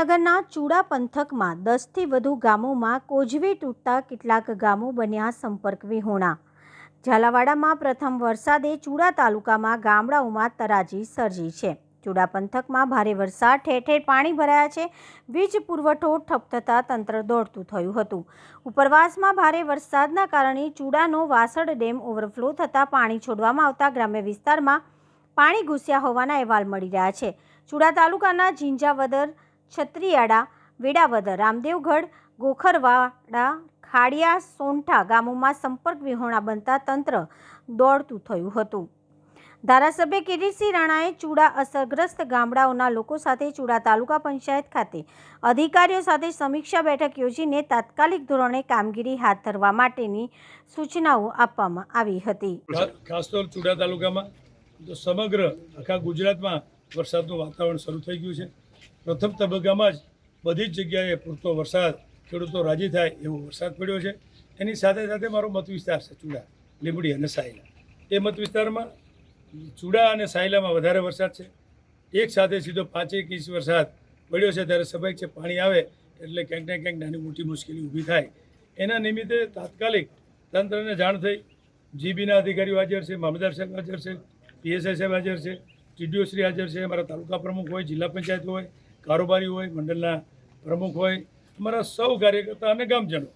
સુરેન્દ્રનગરના ચૂડા પંથકમાં 10થી વધુ ગામોમાં કોઝવે તૂટતા કેટલાક ગામો બન્યા સંપર્ક વિહોણા। ઝાલાવાડામાં પ્રથમ વરસાદે ચૂડા તાલુકામાં ગામડાઓમાં તરાજી સર્જી છે। ચૂડા પંથકમાં ભારે વરસાદ, ઠેર ઠેર પાણી ભરાયા છે। વીજ પુરવઠો ઠપ થતાં તંત્ર દોડતું થયું હતું। ઉપરવાસમાં ભારે વરસાદના કારણે ચૂડાનો વાસડ ડેમ ઓવરફ્લો થતાં પાણી છોડવામાં આવતા ગ્રામ્ય વિસ્તારમાં પાણી ઘૂસ્યા હોવાના અહેવાલ મળી રહ્યા છે। ચૂડા તાલુકાના ઝીંઝાવદર, છત્રીયાડા, વેડાવદર, રામદેવગઢ, ગોખરવાડા, ખાડિયા, સોંઠા ગામોમાં સંપર્ક વિહોણા બનતા તંત્ર દોડતું થયું હતું। ધારાસભ્ય કિરીટસિંહ રાણાએ ચૂડા અસરગ્રસ્ત ગામડાઓના લોકો સાથે ચૂડા તાલુકા પંચાયત ખાતે અધિકારીઓ સાથે સમીક્ષા બેઠક યોજીને તાત્કાલિક ધોરણે કામગીરી હાથ ધરવા માટેની સૂચનાઓ આપવામાં આવી હતી। ખાસ તો ચૂડા તાલુકામાં તો સમગ્ર આખા ગુજરાતમાં વરસાદનું વાતાવરણ શરૂ થઈ ગયું છે। પ્રથમ તબક્કામાં જ બધી જ જગ્યાએ પૂરતો વરસાદ, ખેડૂતો રાજી થાય એવો વરસાદ પડ્યો છે। એની સાથે સાથે મારો મત વિસ્તાર છે ચૂડા, લીંબડી અને સાયલા। એ મત વિસ્તારમાં ચૂડા અને સાયલામાં વધારે વરસાદ છે। એક સાથે સીધો 5 ઇંચ વરસાદ પડ્યો છે ત્યારે સ્વાભાવિક છે પાણી આવે એટલે ક્યાંક ને ક્યાંક નાની મોટી મુશ્કેલી ઊભી થાય। એના નિમિત્તે તાત્કાલિક તંત્રને જાણ થઈ। જીબીના અધિકારીઓ હાજર છે, મામલતદાર સાહેબ હાજર છે, પીએસઆઈ સાહેબ હાજર છે, ટીડીઓ શ્રી હાજર છે, અમારા તાલુકા પ્રમુખ હોય, જિલ્લા પંચાયત હોય, કારોબારી હોય, મંડળના પ્રમુખ હોય, અમારા સૌ કાર્યકર્તા અને ગામજનો।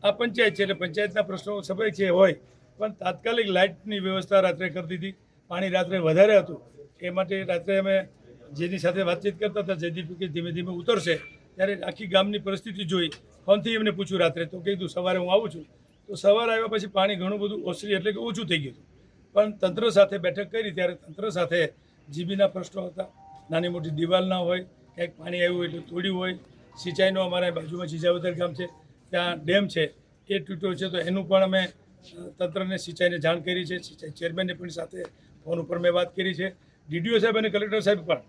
આ પંચાયત છે એટલે પંચાયતના પ્રશ્નો સ્વાભાવિક છે હોય, પણ તાત્કાલિક લાઇટની વ્યવસ્થા રાત્રે કરી દીધી। પાણી રાત્રે વધારે હતું એ માટે રાત્રે અમે જેની સાથે વાતચીત કરતા હતા, જયદીપ કે ધીમે ધીમે ઉતરશે ત્યારે આખી ગામની પરિસ્થિતિ જોઈ ફોનથી એમને પૂછ્યું રાત્રે, તો કીધું સવારે હું આવું છું। તો સવારે આવ્યા પછી પાણી ઘણું બધું ઓસરી એટલે કે ઓછું થઈ ગયું હતું, પણ તંત્ર સાથે બેઠક કરી ત્યારે તંત્ર સાથે જીબીના પ્રશ્નો હતા। નાની મોટી દિવાલ ના હોય, ક્યાંક પાણી આવ્યું હોય એટલે તોડ્યું હોય, સિંચાઈનો અમારા બાજુમાં ઝીંઝાવદર ગામ છે ત્યાં ડેમ છે એ તૂટ્યો છે તો એનું પણ અમે તંત્રને સિંચાઈને જાણ કરી છે। સિંચાઈ ચેરમેનને પણ સાથે ફોન ઉપર મેં વાત કરી છે। ડીડીઓ સાહેબ અને કલેક્ટર સાહેબ પણ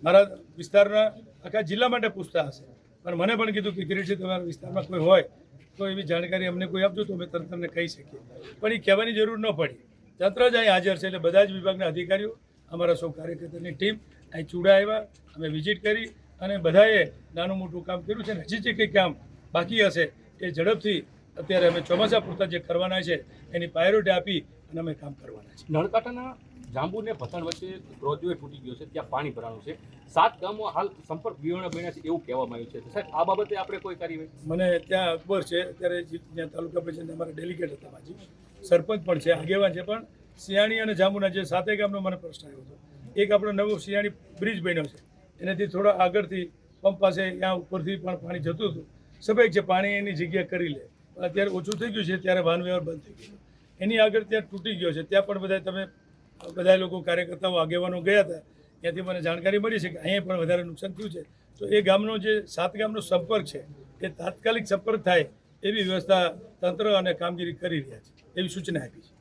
મારા વિસ્તારના આખા જિલ્લા માટે પૂછતા હશે, પણ મને પણ કીધું કે કિરીટસિંહ તમારા વિસ્તારમાં કોઈ હોય તો એવી જાણકારી અમને કોઈ આપજો તો અમે તંત્રને કહી શકીએ, પણ એ કહેવાની જરૂર ન પડી। તંત્ર જ અહીં હાજર છે એટલે બધા જ વિભાગના અધિકારીઓ, અમારા સૌ કાર્યકર્તાની ટીમ અહીં ચૂડા આવ્યા, અમે વિઝિટ કરી અને બધાએ નાનું મોટું કામ કર્યું છે। હજી જે કંઈ કામ બાકી હશે એ ઝડપથી અત્યારે અમે ચોમાસા પૂરતા જે કરવાના છે એની પ્રાયોરિટી આપી અને અમે કામ કરવાના છે। નળકાંઠાના જાંબુ ને ભથાણ વચ્ચે રોજવે તૂટી ગયો છે, ત્યાં પાણી ભરાણું છે। 7 ગામો હાલ સંપર્ક વિહોણા બન્યા છે એવું કહેવામાં આવ્યું છે। સાહેબ, આ બાબતે આપણે કોઈ કાર્યવાહી? મને ત્યાં અકબર છે અત્યારે ત્યાં તાલુકા પંચાયત અમારા ડેલિગેટ હતા, માજી સરપંચ પણ છે, આગેવાન છે, પણ સિયાણી અને જાંબુના જે 7 ગામનો મને પ્રશ્ન આવ્યો હતો। એક આપણો નવો સિયાણી બ્રિજ બન્યો છે, એનાથી થોડા આગળથી પંપ પાસે ત્યાં ઉપરથી પણ પાણી જતું હતું। સ્વાભાવિક છે પાણી એની જગ્યા કરી લે, અત્યારે ઓછું થઈ ગયું છે ત્યારે વાહન વ્યવહાર બંધ થઈ ગયો। એની આગળ ત્યાં તૂટી ગયો છે, ત્યાં પણ બધા લોકો કાર્યકર્તાઓ આગેવાનો ગયા હતા, ત્યાંથી મને જાણકારી મળી છે કે અહીંયા પણ વધારે નુકસાન થયું છે। તો એ ગામનો જે 7 ગામનો સંપર્ક છે એ તાત્કાલિક સંપર્ક થાય એવી વ્યવસ્થા તંત્ર અને કામગીરી કરી રહ્યા છે એવી સૂચના આપી છે।